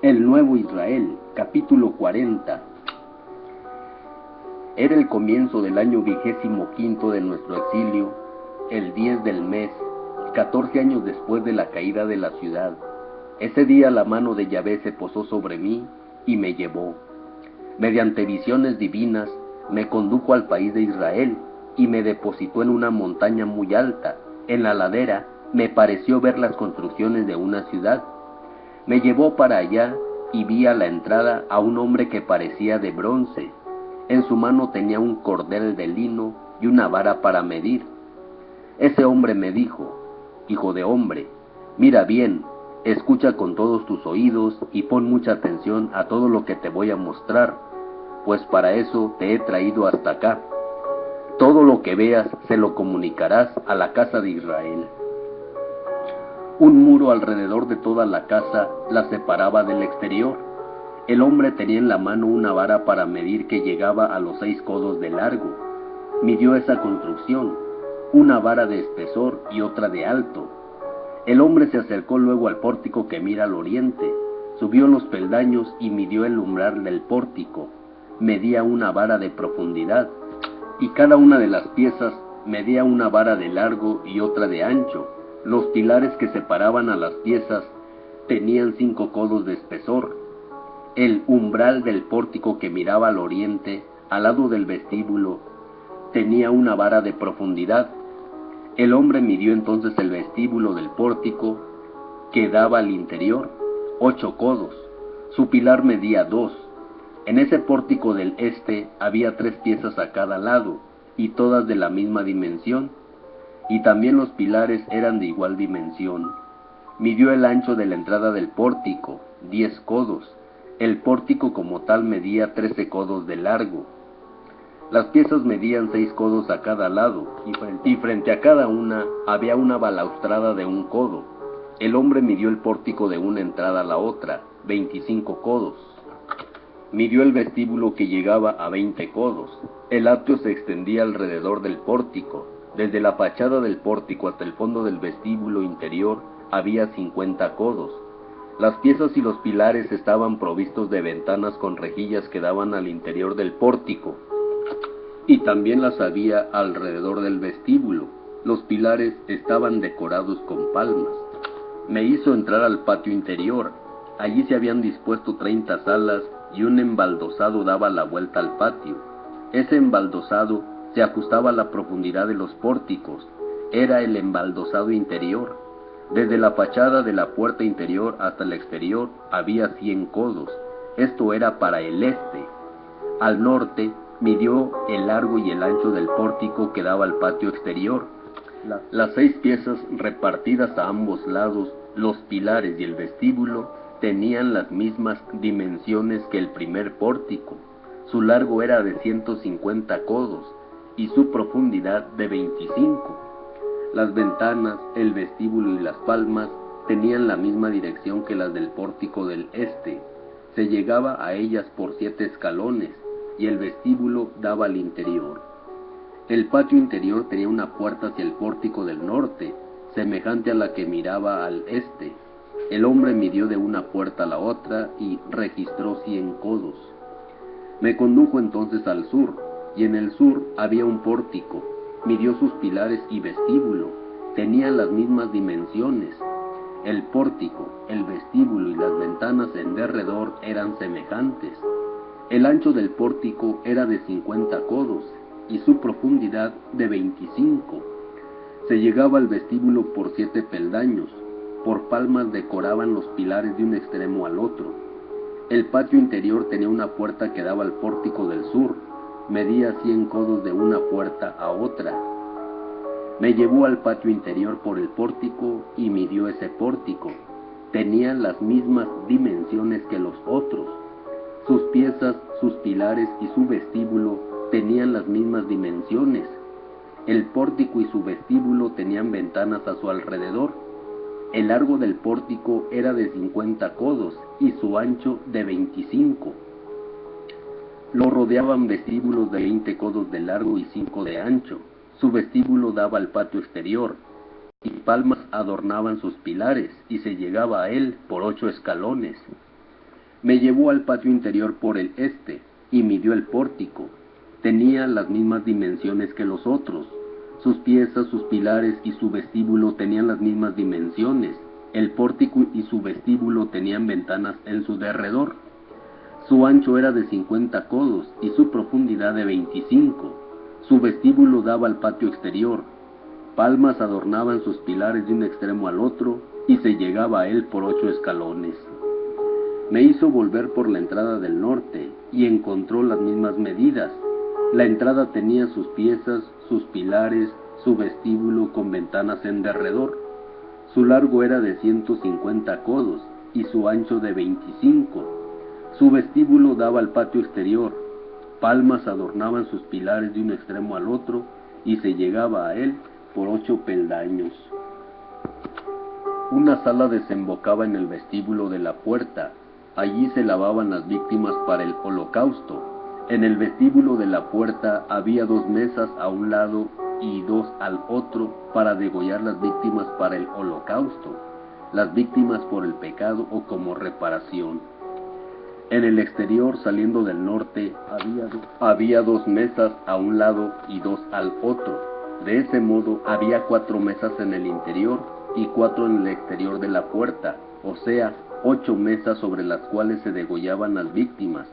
El Nuevo Israel, capítulo 40. Era el comienzo del año 25 de nuestro exilio, el 10 del mes, 14 años después de la caída de la ciudad. Ese día la mano de Yahvé se posó sobre mí y me llevó. Mediante visiones divinas, me condujo al país de Israel y me depositó en una montaña muy alta. En la ladera me pareció ver las construcciones de una ciudad. Me llevó para allá y vi a la entrada a un hombre que parecía de bronce. En su mano tenía un cordel de lino y una vara para medir. Ese hombre me dijo: Hijo de hombre, mira bien, escucha con todos tus oídos y pon mucha atención a todo lo que te voy a mostrar, pues para eso te he traído hasta acá. Todo lo que veas se lo comunicarás a la casa de Israel. Un muro alrededor de toda la casa la separaba del exterior. El hombre tenía en la mano una vara para medir que llegaba a los 6 codos de largo. Midió esa construcción, una vara de espesor y otra de alto. El hombre se acercó luego al pórtico que mira al oriente, subió los peldaños y midió el umbral del pórtico. Medía una vara de profundidad, y cada una de las piezas medía una vara de largo y otra de ancho. Los pilares que separaban a las piezas tenían 5 codos de espesor. El umbral del pórtico que miraba al oriente, al lado del vestíbulo, tenía una vara de profundidad. El hombre midió entonces el vestíbulo del pórtico que daba al interior, 8 codos. Su pilar medía 2. En ese pórtico del este había 3 piezas a cada lado, y todas de la misma dimensión, y también los pilares eran de igual dimensión. Midió el ancho de la entrada del pórtico, 10 codos. El pórtico como tal medía 13 codos de largo. Las piezas medían 6 codos a cada lado, y frente a cada una había una balaustrada de 1 codo. El hombre midió el pórtico de una entrada a la otra, 25 codos. Midió el vestíbulo que llegaba a 20 codos. El atrio se extendía alrededor del pórtico. Desde la fachada del pórtico hasta el fondo del vestíbulo interior había 50 codos. Las piezas y los pilares estaban provistos de ventanas con rejillas que daban al interior del pórtico, y también las había alrededor del vestíbulo. Los pilares estaban decorados con palmas. Me hizo entrar al patio interior. Allí se habían dispuesto 30 salas y un embaldosado daba la vuelta al patio. Ese embaldosado se ajustaba a la profundidad de los pórticos. Era el embaldosado interior. Desde la fachada de la puerta interior hasta el exterior había 100 codos. Esto era para el este. Al norte midió el largo y el ancho del pórtico que daba al patio exterior. Las 6 piezas repartidas a ambos lados, los pilares y el vestíbulo, tenían las mismas dimensiones que el primer pórtico. Su largo era de 150 codos y su profundidad de 25. Las ventanas, el vestíbulo y las palmas tenían la misma dirección que las del pórtico del este. Se llegaba a ellas por 7 escalones, y el vestíbulo daba al interior. El patio interior tenía una puerta hacia el pórtico del norte, semejante a la que miraba al este. El hombre midió de una puerta a la otra y registró 100 codos. Me condujo entonces al sur, y en el sur había un pórtico. Midió sus pilares y vestíbulo, tenían las mismas dimensiones. El pórtico, el vestíbulo y las ventanas en derredor eran semejantes. El ancho del pórtico era de 50 codos y su profundidad de 25. Se llegaba al vestíbulo por 7 peldaños. Por palmas decoraban los pilares de un extremo al otro. El patio interior tenía una puerta que daba al pórtico del sur. Medía 100 codos de una puerta a otra. Me llevó al patio interior por el pórtico y midió ese pórtico. Tenía las mismas dimensiones que los otros. Sus piezas, sus pilares y su vestíbulo tenían las mismas dimensiones. El pórtico y su vestíbulo tenían ventanas a su alrededor. El largo del pórtico era de 50 codos y su ancho de 25. Lo rodeaban vestíbulos de 20 codos de largo y 5 de ancho. Su vestíbulo daba al patio exterior, y palmas adornaban sus pilares, y se llegaba a él por 8 escalones. Me llevó al patio interior por el este y midió el pórtico. Tenía las mismas dimensiones que los otros. Sus piezas, sus pilares y su vestíbulo tenían las mismas dimensiones. El pórtico y su vestíbulo tenían ventanas en su derredor. Su ancho era de 50 codos y su profundidad de 25. Su vestíbulo daba al patio exterior. Palmas adornaban sus pilares de un extremo al otro y se llegaba a él por 8 escalones. Me hizo volver por la entrada del norte y encontró las mismas medidas. La entrada tenía sus piezas, sus pilares, su vestíbulo con ventanas en derredor. Su largo era de 150 codos y su ancho de 25. Su vestíbulo daba al patio exterior. Palmas adornaban sus pilares de un extremo al otro y se llegaba a él por 8 peldaños. Una sala desembocaba en el vestíbulo de la puerta. Allí se lavaban las víctimas para el holocausto. En el vestíbulo de la puerta había 2 mesas a un lado y 2 al otro para degollar las víctimas para el holocausto, las víctimas por el pecado o como reparación. En el exterior, saliendo del norte, había 2 mesas a un lado y 2 al otro. De ese modo había 4 mesas en el interior y 4 en el exterior de la puerta, o sea, 8 mesas sobre las cuales se degollaban las víctimas.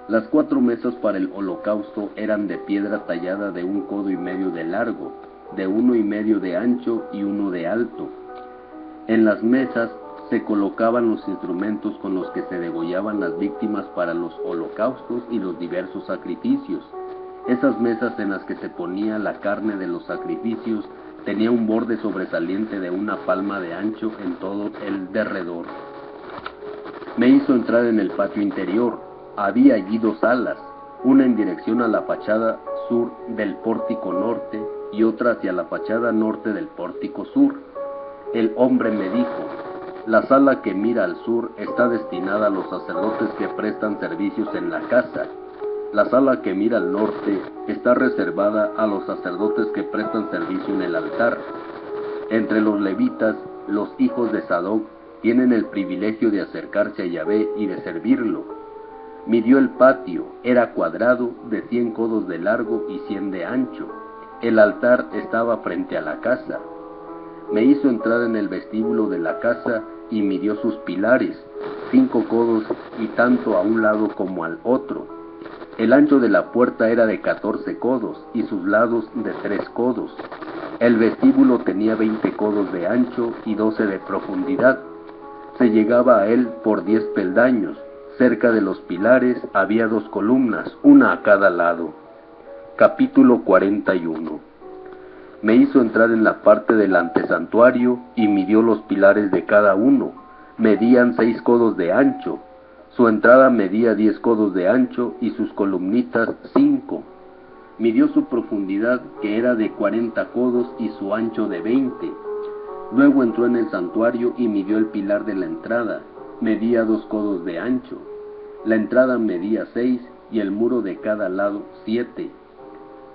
Las 4 mesas para el holocausto eran de piedra tallada de 1,5 codos de largo, de 1,5 de ancho y 1 de alto. En las mesas se colocaban los instrumentos con los que se degollaban las víctimas para los holocaustos y los diversos sacrificios. Esas mesas en las que se ponía la carne de los sacrificios tenían un borde sobresaliente de 1 palma de ancho en todo el derredor. Me hizo entrar en el patio interior. Había allí 2 salas, una en dirección a la fachada sur del pórtico norte y otra hacia la fachada norte del pórtico sur. El hombre me dijo: la sala que mira al sur está destinada a los sacerdotes que prestan servicios en la casa. La sala que mira al norte está reservada a los sacerdotes que prestan servicio en el altar. Entre los levitas, los hijos de Sadoc tienen el privilegio de acercarse a Yahvé y de servirlo. Midió el patio, era cuadrado, de 100 codos de largo y 100 de ancho. El altar estaba frente a la casa. Me hizo entrar en el vestíbulo de la casa y midió sus pilares, 5 codos y tanto a un lado como al otro. El ancho de la puerta era de 14 codos y sus lados de 3 codos. El vestíbulo tenía 20 codos de ancho y 12 de profundidad. Se llegaba a él por 10 peldaños. Cerca de los pilares había 2 columnas, una a cada lado. Capítulo 41. Me hizo entrar en la parte del antesantuario y midió los pilares de cada uno. Medían 6 codos de ancho. Su entrada medía 10 codos de ancho y sus columnitas 5. Midió su profundidad, que era de 40 codos, y su ancho de 20. Luego entró en el santuario y midió el pilar de la entrada. Medía 2 codos de ancho. La entrada medía 6 y el muro de cada lado 7.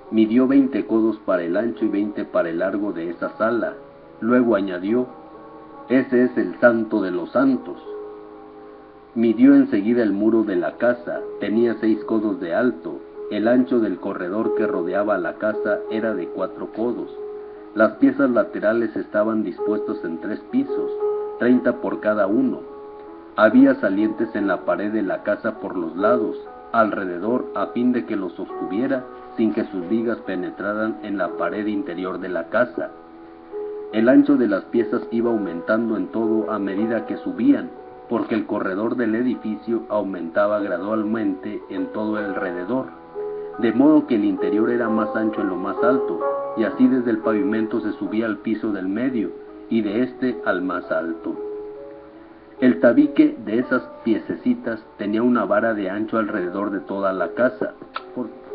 Midió 20 codos para el ancho y 20 para el largo de esa sala. Luego añadió: ese es el santo de los santos. Midió enseguida el muro de la casa, tenía 6 codos de alto. El ancho del corredor que rodeaba la casa era de 4 codos. Las piezas laterales estaban dispuestos en 3 pisos, 30 por cada uno. Había salientes en la pared de la casa por los lados, alrededor, a fin de que los sostuviera sin que sus vigas penetraran en la pared interior de la casa. El ancho de las piezas iba aumentando en todo a medida que subían, porque el corredor del edificio aumentaba gradualmente en todo el alrededor, de modo que el interior era más ancho en lo más alto, y así desde el pavimento se subía al piso del medio, y de este al más alto. El tabique de esas piececitas tenía una vara de ancho alrededor de toda la casa,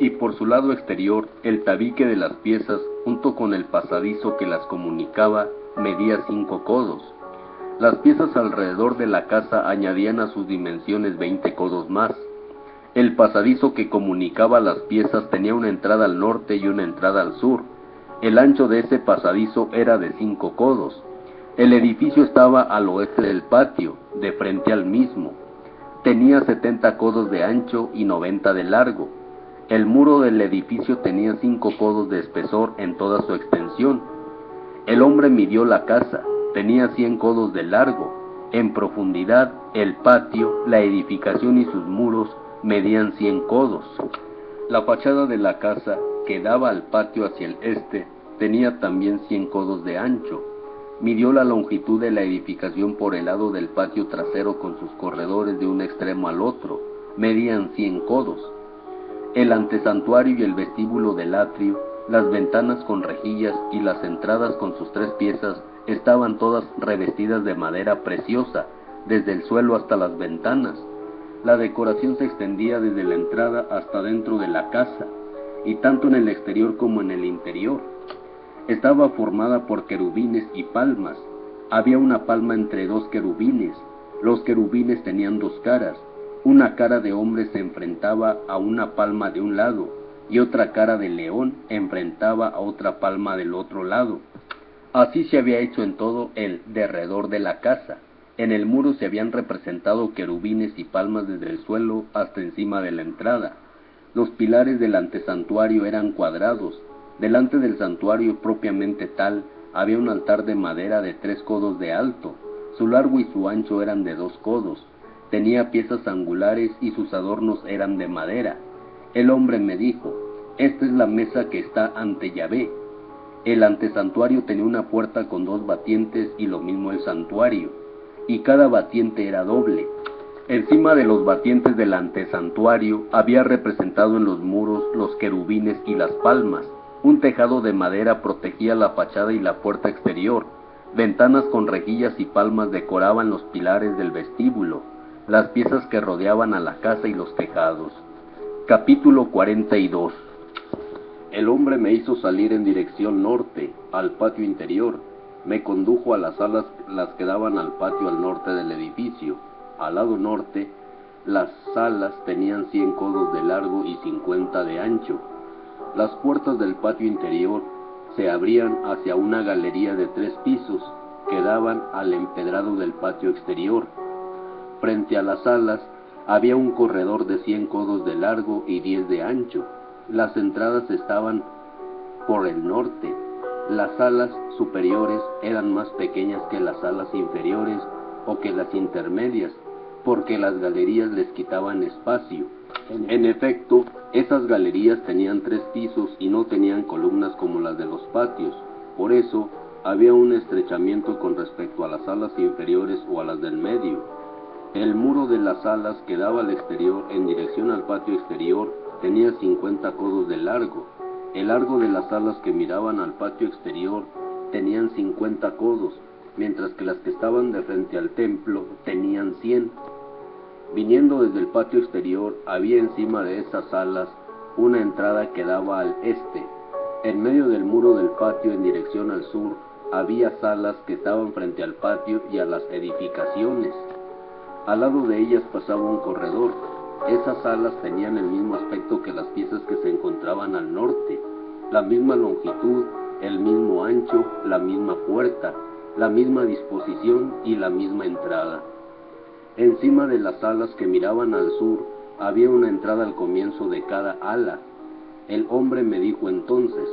y por su lado exterior, el tabique de las piezas, junto con el pasadizo que las comunicaba, medía 5 codos. Las piezas alrededor de la casa añadían a sus dimensiones 20 codos más. El pasadizo que comunicaba las piezas tenía una entrada al norte y una entrada al sur. El ancho de ese pasadizo era de 5 codos. El edificio estaba al oeste del patio, de frente al mismo. Tenía 70 codos de ancho y 90 de largo. El muro del edificio tenía 5 codos de espesor en toda su extensión. El hombre midió la casa, tenía 100 codos de largo. En profundidad, el patio, la edificación y sus muros medían 100 codos. La fachada de la casa, que daba al patio hacia el este, tenía también 100 codos de ancho. Midió la longitud de la edificación por el lado del patio trasero con sus corredores de un extremo al otro, medían 100 codos. El antesantuario y el vestíbulo del atrio, las ventanas con rejillas y las entradas con sus 3 piezas estaban todas revestidas de madera preciosa, desde el suelo hasta las ventanas. La decoración se extendía desde la entrada hasta dentro de la casa, y tanto en el exterior como en el interior. Estaba formada por querubines y palmas. Había una palma entre 2 querubines. Los querubines tenían 2 caras. Una cara de hombre se enfrentaba a una palma de un lado, y otra cara de león enfrentaba a otra palma del otro lado. Así se había hecho en todo el derredor de la casa. En el muro se habían representado querubines y palmas desde el suelo hasta encima de la entrada. Los pilares del antesantuario eran cuadrados. Delante del santuario propiamente tal, había un altar de madera de 3 codos de alto. Su largo y su ancho eran de 2 codos. Tenía piezas angulares y sus adornos eran de madera. El hombre me dijo: esta es la mesa que está ante Yahvé. El antesantuario tenía una puerta con 2 batientes y lo mismo el santuario, y cada batiente era doble. Encima de los batientes del antesantuario había representado en los muros los querubines y las palmas. Un tejado de madera protegía la fachada y la puerta exterior. Ventanas con rejillas y palmas decoraban los pilares del vestíbulo, las piezas que rodeaban a la casa y los tejados. Capítulo 42. El hombre me hizo salir en dirección norte, al patio interior. Me condujo a las salas las que daban al patio al norte del edificio. Al lado norte, las salas tenían 100 codos de largo y 50 de ancho. Las puertas del patio interior se abrían hacia una galería de 3 pisos que daban al empedrado del patio exterior. Frente a las salas había un corredor de 100 codos de largo y 10 de ancho. Las entradas estaban por el norte. Las salas superiores eran más pequeñas que las salas inferiores o que las intermedias, porque las galerías les quitaban espacio. En efecto, esas galerías tenían 3 pisos y no tenían columnas como las de los patios. Por eso, había un estrechamiento con respecto a las salas inferiores o a las del medio. El muro de las salas que daba al exterior en dirección al patio exterior tenía 50 codos de largo. El largo de las salas que miraban al patio exterior tenían 50 codos, mientras que las que estaban de frente al templo tenían 100. Viniendo desde el patio exterior, había encima de esas salas una entrada que daba al este. En medio del muro del patio en dirección al sur, había salas que estaban frente al patio y a las edificaciones. Al lado de ellas pasaba un corredor. Esas salas tenían el mismo aspecto que las piezas que se encontraban al norte, la misma longitud, el mismo ancho, la misma puerta, la misma disposición y la misma entrada. Encima de las salas que miraban al sur, había una entrada al comienzo de cada ala. El hombre me dijo entonces: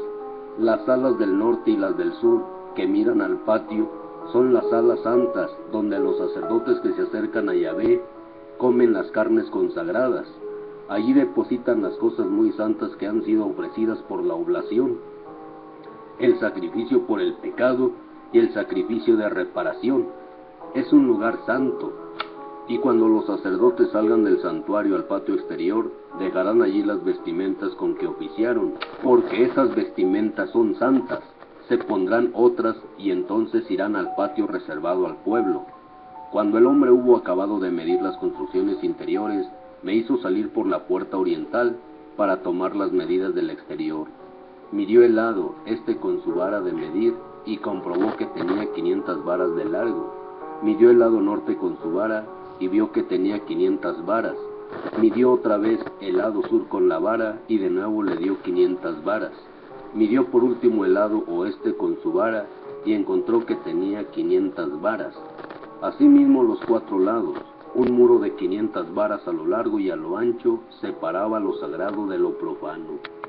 las salas del norte y las del sur, que miran al patio, son las salas santas, donde los sacerdotes que se acercan a Yahvé comen las carnes consagradas. Allí depositan las cosas muy santas que han sido ofrecidas por la oblación, el sacrificio por el pecado y el sacrificio de reparación. Es un lugar santo. Y cuando los sacerdotes salgan del santuario al patio exterior, dejarán allí las vestimentas con que oficiaron, porque esas vestimentas son santas. Se pondrán otras y entonces irán al patio reservado al pueblo. Cuando el hombre hubo acabado de medir las construcciones interiores, me hizo salir por la puerta oriental para tomar las medidas del exterior. Midió el lado este con su vara de medir y comprobó que tenía 500 varas de largo. Midió el lado norte con su vara y vio que tenía 500 varas. Midió otra vez el lado sur con la vara y de nuevo le dio 500 varas. Midió por último el lado oeste con su vara y encontró que tenía 500 varas. Asimismo los 4 lados. Un muro de 500 varas a lo largo y a lo ancho separaba lo sagrado de lo profano.